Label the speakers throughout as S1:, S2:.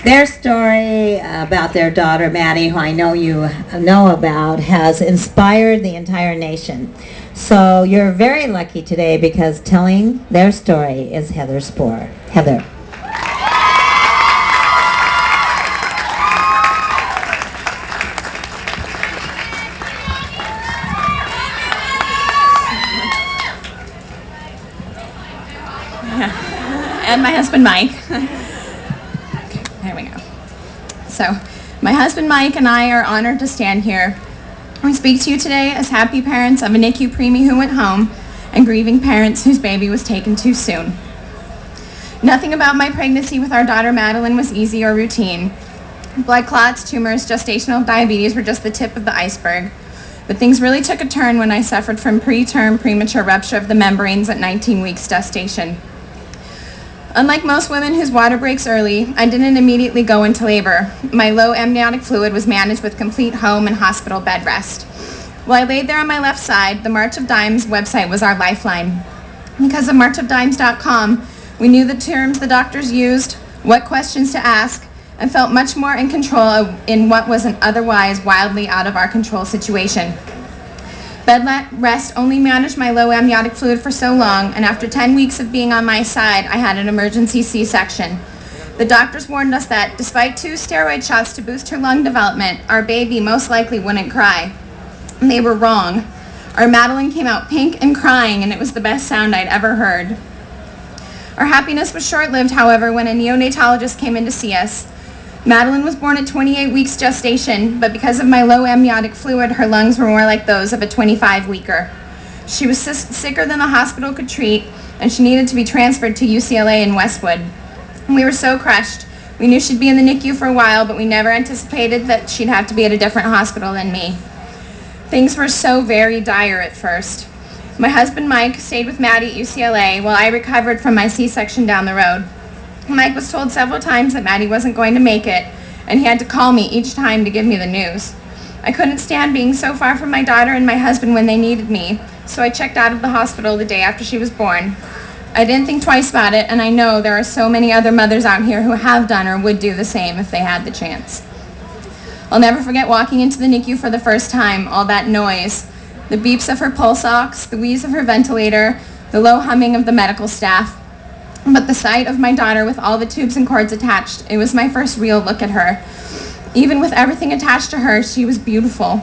S1: Their story about their daughter Maddie, who I know you know about, has inspired the entire nation. So you're very lucky today because telling their story is Heather Spohr. Heather.
S2: And my husband Mike. Okay, there we go. So, my husband Mike and I are honored to stand here. We speak to you today as happy parents of a NICU preemie who went home and grieving parents whose baby was taken too soon. Nothing about my pregnancy with our daughter Madeline was easy or routine. Blood clots, tumors, gestational diabetes were just the tip of the iceberg. But things really took a turn when I suffered from preterm premature rupture of the membranes at 19 weeks gestation. Unlike most women whose water breaks early, I didn't immediately go into labor. My low amniotic fluid was managed with complete home and hospital bed rest. While I laid there on my left side, the March of Dimes website was our lifeline. Because of marchofdimes.com, we knew the terms the doctors used, what questions to ask, and felt much more in control in what was an otherwise wildly out of our control situation. Bed rest only managed my low amniotic fluid for so long, and after 10 weeks of being on my side, I had an emergency C-section. The doctors warned us that, despite 2 steroid shots to boost her lung development, our baby most likely wouldn't cry. And they were wrong. Our Madeline came out pink and crying, and it was the best sound I'd ever heard. Our happiness was short-lived, however, when a neonatologist came in to see us. Madeline was born at 28 weeks gestation, but because of my low amniotic fluid, her lungs were more like those of a 25-weeker. She was sicker than the hospital could treat, and she needed to be transferred to UCLA in Westwood. We were so crushed. We knew she'd be in the NICU for a while, but we never anticipated that she'd have to be at a different hospital than me. Things were so very dire at first. My husband Mike stayed with Maddie at UCLA while I recovered from my C-section down the road. Mike was told several times that Maddie wasn't going to make it, and he had to call me each time to give me the news. I couldn't stand being so far from my daughter and my husband when they needed me, so I checked out of the hospital the day after she was born. I didn't think twice about it, and I know there are so many other mothers out here who have done or would do the same if they had the chance. I'll never forget walking into the NICU for the first time, all that noise, the beeps of her pulse ox, the wheeze of her ventilator, the low humming of the medical staff. But the sight of my daughter with all the tubes and cords attached, it was my first real look at her. Even with everything attached to her, she was beautiful.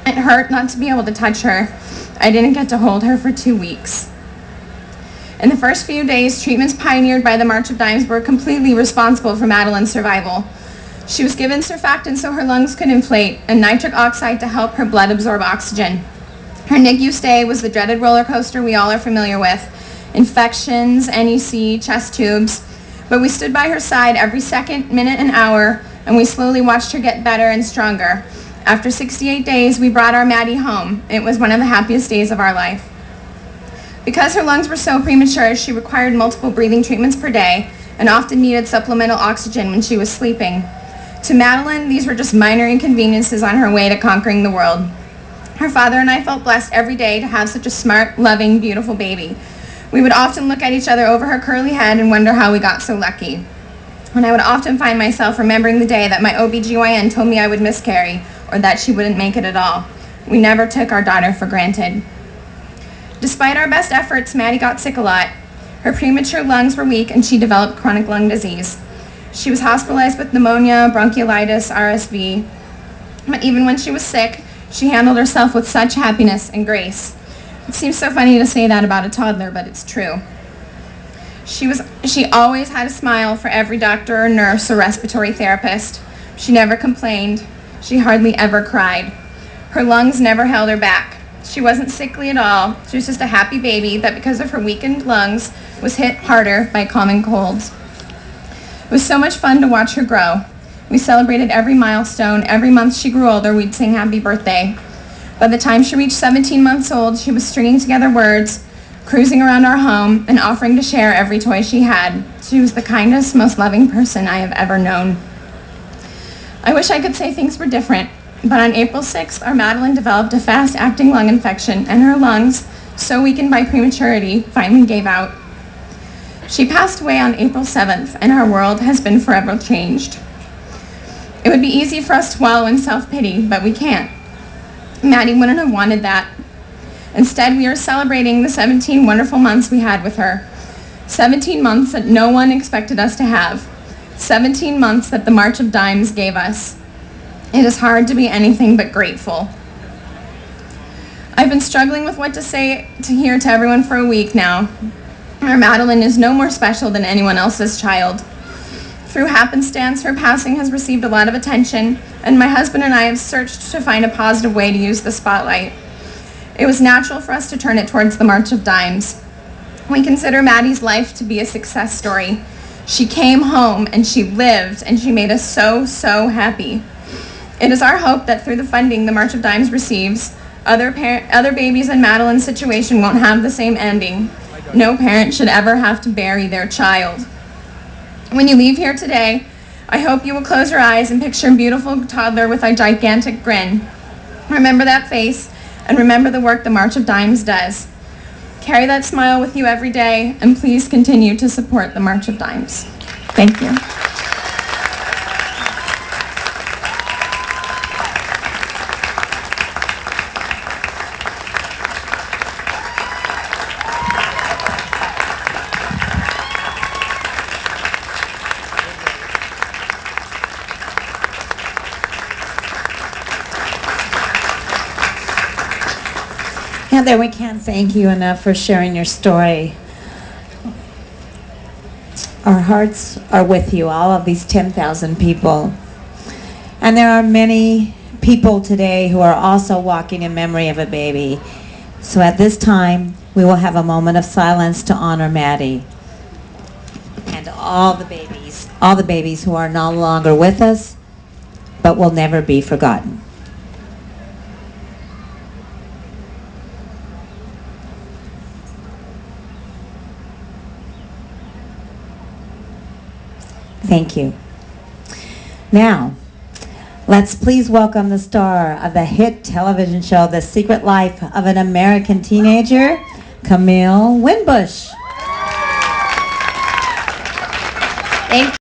S2: It hurt not to be able to touch her. I didn't get to hold her for 2 weeks. In the first few days, treatments pioneered by the March of Dimes were completely responsible for Madeline's survival. She was given surfactant so her lungs could inflate, and nitric oxide to help her blood absorb oxygen. Her NICU stay was the dreaded roller coaster we all are familiar with. Infections, NEC, chest tubes, but we stood by her side every second, minute, and hour, and we slowly watched her get better and stronger. After 68 days, we brought our Maddie home. It was one of the happiest days of our life. Because her lungs were so premature, she required multiple breathing treatments per day and often needed supplemental oxygen when she was sleeping. To Madeline, these were just minor inconveniences on her way to conquering the world. Her father and I felt blessed every day to have such a smart, loving, beautiful baby. We would often look at each other over her curly head and wonder how we got so lucky. And I would often find myself remembering the day that my OBGYN told me I would miscarry or that she wouldn't make it at all. We never took our daughter for granted. Despite our best efforts, Maddie got sick a lot. Her premature lungs were weak and she developed chronic lung disease. She was hospitalized with pneumonia, bronchiolitis, RSV. But even when she was sick, she handled herself with such happiness and grace. It seems so funny to say that about a toddler, but it's true. She always had a smile for every doctor or nurse or respiratory therapist. She never complained. She hardly ever cried. Her lungs never held her back. She wasn't sickly at all. She was just a happy baby that, because of her weakened lungs, was hit harder by common colds. It was so much fun to watch her grow. We celebrated every milestone. Every month she grew older, we'd sing happy birthday. By the time she reached 17 months old, she was stringing together words, cruising around our home, and offering to share every toy she had. She was the kindest, most loving person I have ever known. I wish I could say things were different, but on April 6th, our Madeline developed a fast-acting lung infection, and her lungs, so weakened by prematurity, finally gave out. She passed away on April 7th, and our world has been forever changed. It would be easy for us to wallow in self-pity, but we can't. Maddie wouldn't have wanted that. Instead, we are celebrating the 17 wonderful months we had with her. 17 months that no one expected us to have. 17 months that the March of Dimes gave us. It is hard to be anything but grateful. I've been struggling with what to say here to everyone for a week now. Our Madeline is no more special than anyone else's child. Through happenstance, her passing has received a lot of attention, and my husband and I have searched to find a positive way to use the spotlight. It was natural for us to turn it towards the March of Dimes. We consider Maddie's life to be a success story. She came home, and she lived, and she made us so, so happy. It is our hope that through the funding the March of Dimes receives, other babies in Madeline's situation won't have the same ending. No parent should ever have to bury their child. When you leave here today, I hope you will close your eyes and picture a beautiful toddler with a gigantic grin. Remember that face, and remember the work the March of Dimes does. Carry that smile with you every day, and please continue to support the March of Dimes. Thank you.
S1: Heather, we can't thank you enough for sharing your story. Our hearts are with you, all of these 10,000 people. And there are many people today who are also walking in memory of a baby. So at this time, we will have a moment of silence to honor Maddie and all the babies who are no longer with us, but will never be forgotten. Thank you. Now, let's please welcome the star of the hit television show, The Secret Life of an American Teenager, Camille Winbush. Thank you.